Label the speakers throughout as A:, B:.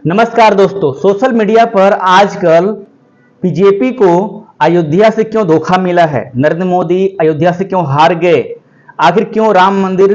A: नमस्कार दोस्तों, social media पर आजकल बीजेपी को अयोध्या से क्यों धोखा मिला है, नरेंद्र मोदी अयोध्या से क्यों हार गए, आखिर क्यों राम मंदिर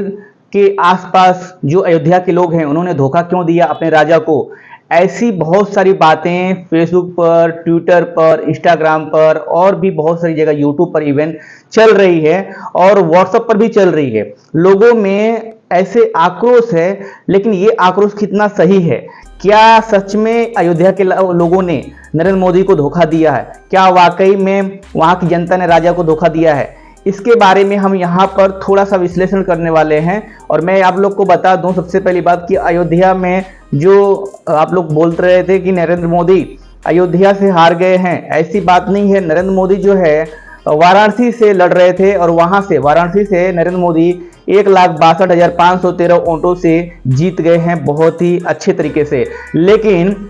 A: के आसपास जो अयोध्या के लोग हैं उन्होंने धोखा क्यों दिया अपने राजा को। ऐसी बहुत सारी बातें फेसबुक पर, ट्विटर पर, इंस्टाग्राम पर और भी बहुत सारी जगह यूट्यूब पर इवेंट चल रही है और व्हाट्सएप पर भी चल रही है। लोगों में ऐसे आक्रोश है, लेकिन ये आक्रोश कितना सही है? क्या सच में अयोध्या के लोगों ने नरेंद्र मोदी को धोखा दिया है? क्या वाकई में वहां की जनता ने राजा को धोखा दिया है? इसके बारे में हम यहाँ पर थोड़ा सा विश्लेषण करने वाले हैं। और मैं आप लोग को बता दूं सबसे पहली बात कि अयोध्या में जो आप लोग बोल रहे थे कि नरेंद्र मोदी अयोध्या से हार गए हैं, ऐसी बात नहीं है। नरेंद्र मोदी जो है वाराणसी से लड़ रहे थे और वहां से वाराणसी से नरेंद्र मोदी 1,62,513 वोटों से जीत गए हैं, बहुत ही अच्छे तरीके से। लेकिन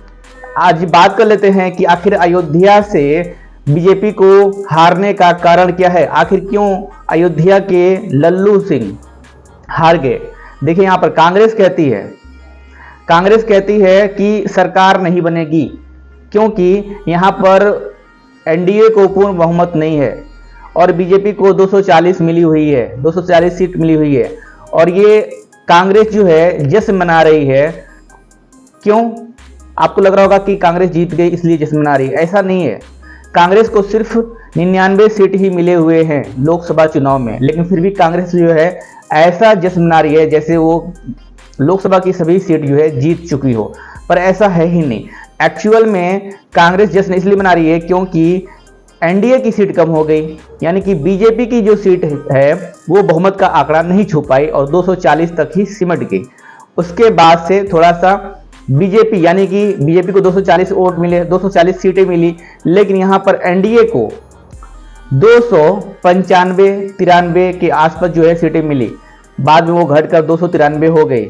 A: आज बात कर लेते हैं कि आखिर अयोध्या से बीजेपी को हारने का कारण क्या है, आखिर क्यों अयोध्या के लल्लू सिंह हार गए। देखिए यहाँ पर कांग्रेस कहती है कि सरकार नहीं बनेगी क्योंकि यहाँ पर एनडीए को पूर्ण बहुमत नहीं है और बीजेपी को 240 मिली हुई है, 240 सीट मिली हुई है। और ये कांग्रेस जो है जश्न मना रही है। क्यों? आपको लग रहा होगा कि कांग्रेस जीत गई इसलिए जश्न मना रही है, ऐसा नहीं है। कांग्रेस को सिर्फ 99 सीट ही मिले हुए हैं लोकसभा चुनाव में, लेकिन फिर भी कांग्रेस जो है ऐसा जश्न मना रही है जैसे वो लोकसभा की सभी सीट जो है जीत चुकी हो, पर ऐसा है ही नहीं। एक्चुअल में कांग्रेस जश्न इसलिए मना रही है क्योंकि एनडीए की सीट कम हो गई, यानी कि बीजेपी की जो सीट है वो बहुमत का आंकड़ा नहीं छू पाई और 240 तक ही सिमट गई। उसके बाद से थोड़ा सा बीजेपी यानी कि बीजेपी को 240 वोट मिले, 240 सीटें मिली, लेकिन यहां पर एनडीए को 295-93 के आसपास जो है सीटें मिली। बाद में वो घटकर 293 हो गई।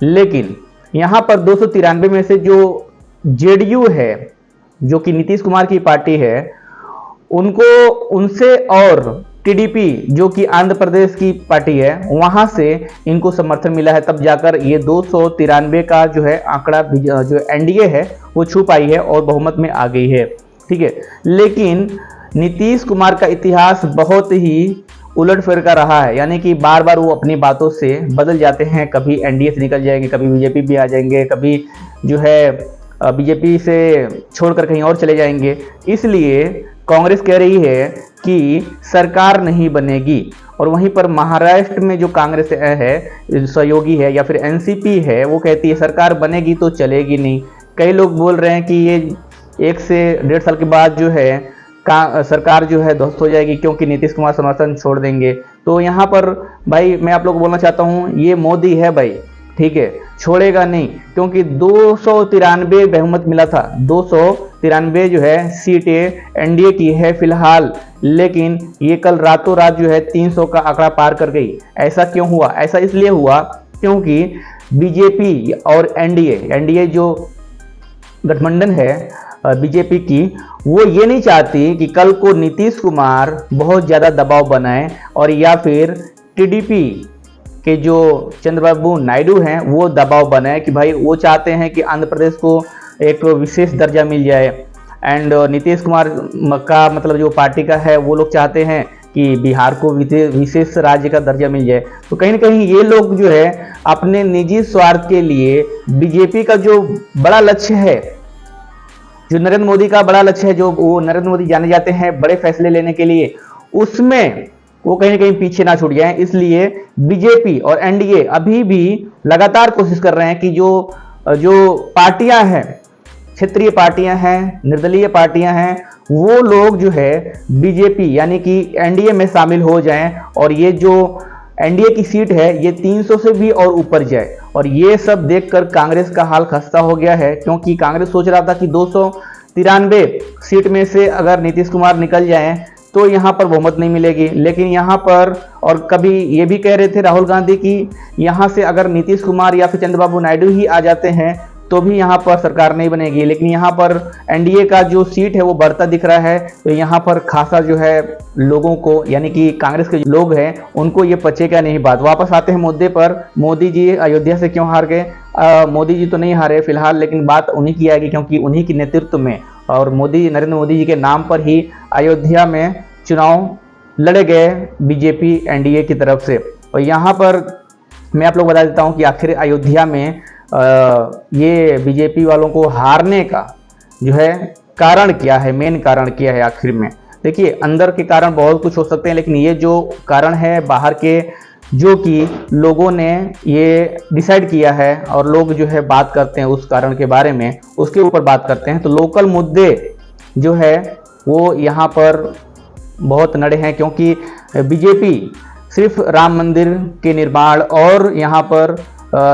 A: लेकिन यहां पर 293 में से जो जेडीयू है, जो कि नीतीश कुमार की पार्टी है, उनको उनसे और टीडीपी जो कि आंध्र प्रदेश की पार्टी है वहां से इनको समर्थन मिला है, तब जाकर ये 293 का जो है आंकड़ा जो एनडीए है वो छू पाई है और बहुमत में आ गई है। ठीक है, लेकिन नीतीश कुमार का इतिहास बहुत ही उलटफेर का रहा है, यानी कि बार बार वो अपनी बातों से बदल जाते हैं। कभी एनडीए से निकल जाएंगे, कभी बीजेपी भी आ जाएंगे, कभी जो है बीजेपी से छोड़कर कहीं और चले जाएंगे। इसलिए कांग्रेस कह रही है कि सरकार नहीं बनेगी। और वहीं पर महाराष्ट्र में जो कांग्रेस है, सहयोगी है या फिर एनसीपी है, वो कहती है सरकार बनेगी तो चलेगी नहीं। कई लोग बोल रहे हैं कि ये 1 से 1.5 साल के बाद जो है सरकार जो है ध्वस्त हो जाएगी क्योंकि नीतीश कुमार समर्थन छोड़ देंगे। तो यहाँ पर भाई मैं आप लोग को बोलना चाहता हूँ, ये मोदी है भाई, ठीक है, छोड़ेगा नहीं, क्योंकि 293 बहुमत मिला था। 293 जो है सीटें एनडीए की है फिलहाल, लेकिन ये कल रातों रात जो है 300 का आंकड़ा पार कर गई। ऐसा क्यों हुआ? ऐसा इसलिए हुआ क्योंकि बीजेपी और एनडीए जो गठबंधन है बीजेपी की, वो ये नहीं चाहती कि कल को नीतीश कुमार बहुत ज़्यादा दबाव बनाए और या फिर टीडीपी के जो चंद्रबाबू नायडू हैं वो दबाव बनाए कि भाई वो चाहते हैं कि आंध्र प्रदेश को एक विशेष दर्जा मिल जाए। एंड नीतीश कुमार का मतलब जो पार्टी का है वो लोग चाहते हैं कि बिहार को विशेष राज्य का दर्जा मिल जाए। तो कहीं ना कहीं ये लोग जो है अपने निजी स्वार्थ के लिए बीजेपी का जो बड़ा लक्ष्य है, जो नरेंद्र मोदी का बड़ा लक्ष्य है, जो वो नरेंद्र मोदी जाने जाते हैं बड़े फैसले लेने के लिए, उसमें वो कहीं ना कहीं पीछे ना छूट जाए। इसलिए बीजेपी और एनडीए अभी भी लगातार कोशिश कर रहे हैं कि जो पार्टियां हैं, क्षेत्रीय पार्टियां हैं, निर्दलीय पार्टियां हैं, वो लोग जो है बीजेपी यानी कि एनडीए में शामिल हो जाएं और ये जो एनडीए की सीट है ये 300 से भी और ऊपर जाए। और ये सब देखकर कांग्रेस का हाल खस्ता हो गया है, क्योंकि कांग्रेस सोच रहा था कि 293 सीट में से अगर नीतीश कुमार निकल जाएं तो यहाँ पर बहुमत नहीं मिलेगी। लेकिन यहाँ पर और कभी ये भी कह रहे थे राहुल गांधी कि यहाँ से अगर नीतीश कुमार या फिर चंद्रबाबू नायडू ही आ जाते हैं तो भी यहाँ पर सरकार नहीं बनेगी। लेकिन यहाँ पर एनडीए का जो सीट है वो बढ़ता दिख रहा है, तो यहाँ पर खासा जो है लोगों को, यानी कि कांग्रेस के जो लोग हैं उनको ये पचेगा नहीं बात। वापस आते हैं मुद्दे पर, मोदी जी अयोध्या से क्यों हार गए? मोदी जी तो नहीं हारे फिलहाल, लेकिन बात उन्हीं की आएगी, क्योंकि उन्हीं के नेतृत्व में और नरेंद्र मोदी जी के नाम पर ही अयोध्या में चुनाव लड़े गए बीजेपी एनडीए की तरफ से। और यहाँ पर मैं आप लोग बता देता हूँ कि आखिर अयोध्या में ये बीजेपी वालों को हारने का जो है कारण क्या है, मेन कारण क्या है आखिर में। देखिए, अंदर के कारण बहुत कुछ हो सकते हैं, लेकिन ये जो कारण है बाहर के, जो कि लोगों ने ये डिसाइड किया है और लोग जो है बात करते हैं उस कारण के बारे में, उसके ऊपर बात करते हैं। तो लोकल मुद्दे जो है वो यहाँ पर बहुत नड़े हैं, क्योंकि बीजेपी सिर्फ राम मंदिर के निर्माण और यहाँ पर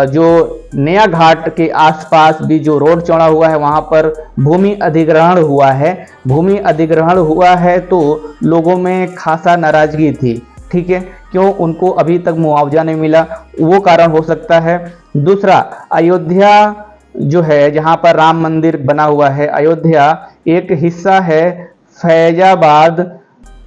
A: जो नया घाट के आसपास भी जो रोड चौड़ा हुआ है वहाँ पर भूमि अधिग्रहण हुआ है। भूमि अधिग्रहण हुआ है तो लोगों में खासा नाराजगी थी, ठीक है, क्यों उनको अभी तक मुआवजा नहीं मिला, वो कारण हो सकता है। दूसरा, अयोध्या जो है जहाँ पर राम मंदिर बना हुआ है, अयोध्या एक हिस्सा है फैजाबाद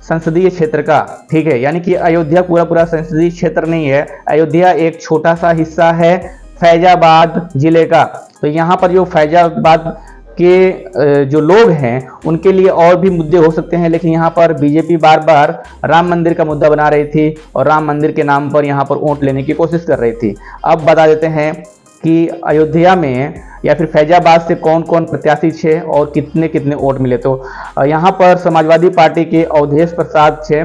A: संसदीय क्षेत्र का, ठीक है, यानी कि अयोध्या पूरा संसदीय क्षेत्र नहीं है, अयोध्या एक छोटा सा हिस्सा है फैजाबाद जिले का। तो यहाँ पर जो फैजाबाद के जो लोग हैं उनके लिए और भी मुद्दे हो सकते हैं, लेकिन यहाँ पर बीजेपी बार बार राम मंदिर का मुद्दा बना रही थी और राम मंदिर के नाम पर यहाँ पर वोट लेने की कोशिश कर रही थी। अब बता देते हैं कि अयोध्या में या फिर फैजाबाद से कौन कौन प्रत्याशी थे और कितने कितने वोट मिले। तो यहाँ पर समाजवादी पार्टी के अवधेश प्रसाद थे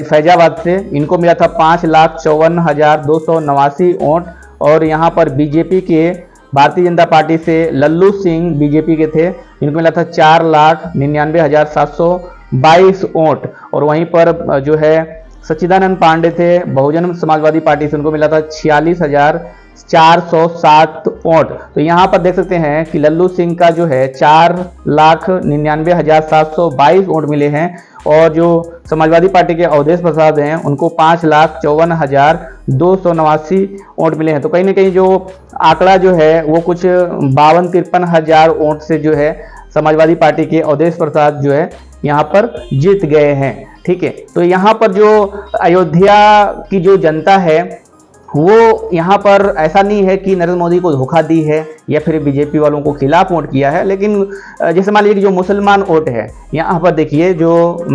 A: फैजाबाद से, इनको मिला था 5,54,289 वोट। और यहाँ पर बीजेपी के भारतीय जनता पार्टी से लल्लू सिंह बीजेपी के थे, इनको मिला था 4,99,722 वोट। और वहीं पर जो है सच्चिदानंद पांडे थे बहुजन समाजवादी पार्टी से, उनको मिला था 46,407 वोट। तो यहाँ पर देख सकते हैं कि लल्लू सिंह का जो है 4,99,722 वोट मिले हैं, और जो समाजवादी पार्टी के अवधेश प्रसाद हैं उनको 5,54,289 वोट मिले हैं। तो कहीं ना कहीं जो आंकड़ा जो है वो कुछ 52-53 हजार वोट से जो है समाजवादी पार्टी के अवधेश प्रसाद जो है यहाँ पर जीत गए हैं, ठीक है। तो यहाँ पर जो अयोध्या की जो जनता है वो यहाँ पर ऐसा नहीं है कि नरेंद्र मोदी को धोखा दी है या फिर बीजेपी वालों को खिलाफ वोट किया है, लेकिन जैसे मान लीजिए जो मुसलमान वोट है, यहाँ पर देखिए जो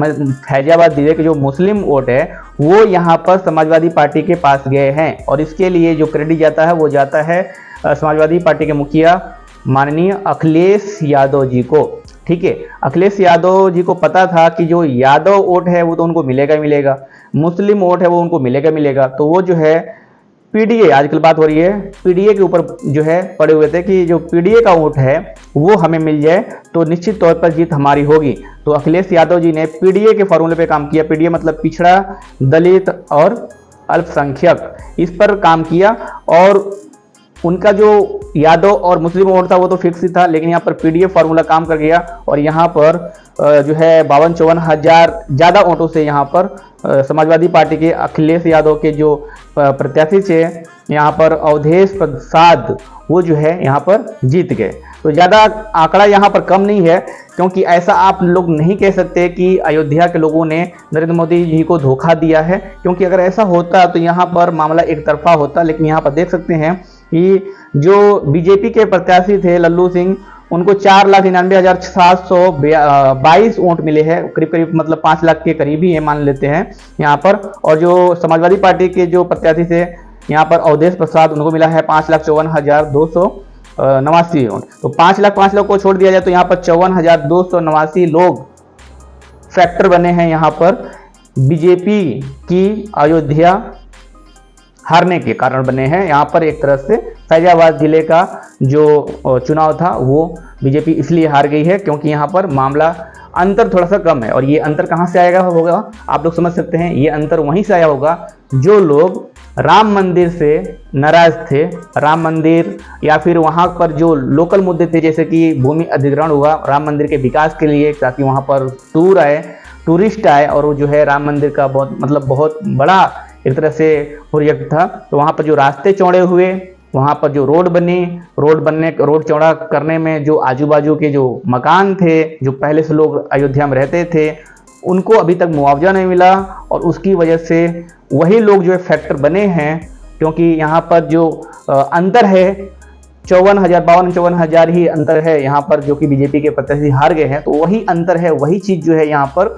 A: फैजाबाद जिले के जो मुस्लिम वोट है वो यहाँ पर समाजवादी पार्टी के पास गए हैं, और इसके लिए जो क्रेडिट जाता है वो जाता है समाजवादी पार्टी के मुखिया माननीय अखिलेश यादव जी को, ठीक है। अखिलेश यादव जी को पता था कि जो यादव वोट है वो तो उनको मिलेगा ही मिलेगा, मुस्लिम वोट है वो उनको मिलेगा मिलेगा, तो वो जो है पीडीए, आजकल बात हो रही है पीडीए के ऊपर जो है पड़े हुए थे कि जो पीडीए का वोट है वो हमें मिल जाए तो निश्चित तौर पर जीत हमारी होगी। तो अखिलेश यादव जी ने पीडीए के फॉर्मूले पे काम किया, पीडीए मतलब पिछड़ा, दलित और अल्पसंख्यक, इस पर काम किया। और उनका जो यादव और मुस्लिम वोट था वो तो फिक्स ही था, लेकिन यहाँ पर पीडीए फार्मूला काम कर गया और यहाँ पर जो है 52-54 हजार ज़्यादा वोटों से यहाँ पर समाजवादी पार्टी के अखिलेश यादव के जो प्रत्याशी थे यहाँ पर अवधेश प्रसाद, वो जो है यहाँ पर जीत गए। तो ज़्यादा आंकड़ा यहाँ पर कम नहीं है, क्योंकि ऐसा आप लोग नहीं कह सकते कि अयोध्या के लोगों ने नरेंद्र मोदी जी को धोखा दिया है, क्योंकि अगर ऐसा होता तो यहाँ पर मामला एक तरफा होता। लेकिन यहाँ पर देख सकते हैं कि जो बीजेपी के प्रत्याशी थे लल्लू सिंह, उनको 4,99,722 वोट मिले हैं, करीब करीब मतलब 5 लाख के करीब ही है मान लेते हैं यहाँ पर। और जो समाजवादी पार्टी के जो प्रत्याशी थे यहाँ पर अवधेश प्रसाद, उनको मिला है 5,54,289 वोट। तो 5 लाख को छोड़ दिया जाए तो यहाँ पर 54,289 लोग फैक्टर बने हैं यहाँ पर बीजेपी की अयोध्या हारने के कारण बने हैं। यहाँ पर एक तरह से फैजाबाद जिले का जो चुनाव था वो बीजेपी इसलिए हार गई है क्योंकि यहाँ पर मामला अंतर थोड़ा सा कम है। और ये अंतर कहाँ से आएगा होगा आप लोग समझ सकते हैं, ये अंतर वहीं से आया होगा जो लोग राम मंदिर से नाराज थे, राम मंदिर या फिर वहाँ पर जो लोकल मुद्दे थे जैसे कि भूमि अधिग्रहण हुआ राम मंदिर के विकास के लिए, ताकि वहाँ पर टूरिस्ट आए और वो जो है राम मंदिर का बहुत बड़ा एक तरह से प्रोजेक्ट था। तो वहाँ पर जो रास्ते चौड़े हुए वहाँ पर जो रोड चौड़ा करने में जो आजू बाजू के जो मकान थे, जो पहले से लोग अयोध्या में रहते थे, उनको अभी तक मुआवजा नहीं मिला और उसकी वजह से वही लोग जो है फैक्टर बने हैं। क्योंकि यहाँ पर जो अंतर है 52,000 ही अंतर है यहाँ पर, जो कि बीजेपी के प्रत्याशी हार गए हैं, तो वही अंतर है, वही चीज़ जो है यहाँ पर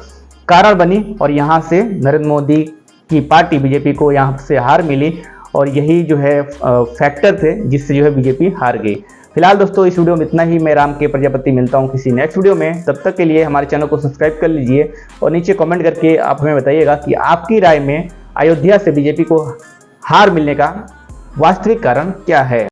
A: कारण बनी और यहाँ से नरेंद्र मोदी की पार्टी बीजेपी को यहाँ से हार मिली और यही जो है फैक्टर थे जिससे जो है बीजेपी हार गई। फिलहाल दोस्तों इस वीडियो में इतना ही। मैं राम के प्रजापति, मिलता हूँ किसी नेक्स्ट वीडियो में। तब तक के लिए हमारे चैनल को सब्सक्राइब कर लीजिए और नीचे कमेंट करके आप हमें बताइएगा कि आपकी राय में अयोध्या से बीजेपी को हार मिलने का वास्तविक कारण क्या है।